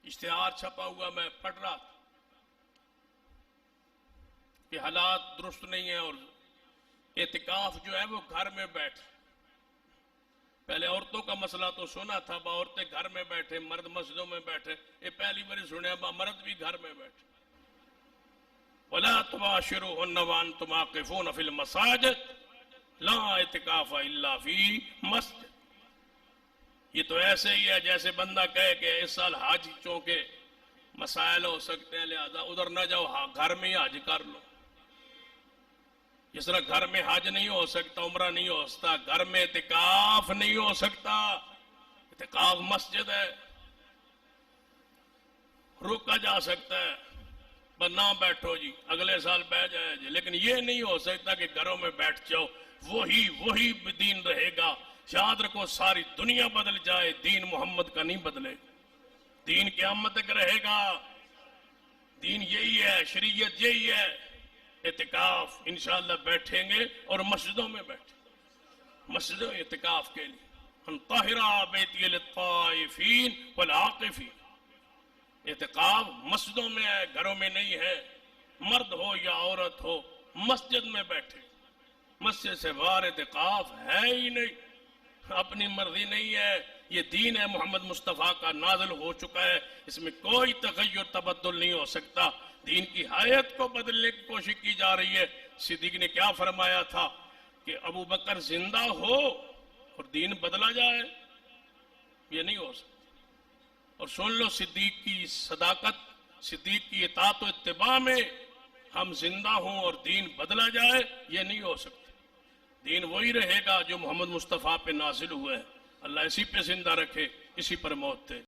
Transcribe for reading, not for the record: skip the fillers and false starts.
इश्तिहार छपा हुआ मैं पढ़ रहा था कि हालात दुरुस्त नहीं है और एतिकाफ जो है वो घर में बैठ। पहले औरतों का मसला तो सुना था, औरतें घर में बैठे, मर्द मस्जिदों में बैठे। ये पहली बार सुने मर्द भी घर में बैठे। वला तुबाशिरूहुन्ना व अंतुम आकिफून फिल मसाजिद ला इतिकाफा इल्ला फी मस्जिद। ये तो ऐसे ही है जैसे बंदा कहे कि इस साल हाजियों के मसाइल हो सकते हैं, लिहाजा उधर न जाओ, घर में ही हज कर लो। जिस तरह घर में हज नहीं हो सकता, उम्रा नहीं हो सकता, घर में इतिकाफ नहीं हो सकता। इतिकाफ मस्जिद है, रुका जा सकता है, पर ना बैठो जी, अगले साल बैठ जाए जी। लेकिन ये नहीं हो सकता कि घरों में बैठ जाओ, वही दीन रहेगा। याद रखो, सारी दुनिया बदल जाए, दीन मोहम्मद का नहीं बदले। दीन क़यामत तक रहेगा। दीन यही है, शरीयत यही है। इतिकाफ इंशाअल्लाह बैठेंगे और मस्जिदों में बैठे, मस्जिदों इतिकाफ के लिए। हम ताहिरा बैती लित्ताइफीन वल आकिफीन। इतिकाफ मस्जिदों में है, घरों में नहीं है। मर्द हो या औरत हो, मस्जिद में बैठे। मस्जिद से बाहर इतिकाफ है ही नहीं, अपनी मर्जी नहीं है। ये दीन है मोहम्मद मुस्तफ़ा का, नाज़िल हो चुका है, इसमें कोई तग़य्युर तबद्दुल नहीं हो सकता। दीन की hayat को बदलने की कोशिश की जा रही है। सिद्दीक ने क्या फरमाया था कि अबू बकर जिंदा हो और दीन बदला जाए, ये नहीं हो सकता। और सुन लो सिद्दीक की सदाकत, सिद्दीक की इताअत व इत्तिबा में हम जिंदा हों और दीन बदला जाए, ये नहीं हो सकता। दीन वही रहेगा जो मोहम्मद मुस्तफ़ा पे नाजिल हुआ है। अल्लाह इसी पे जिंदा रखे, इसी पर मौत दे।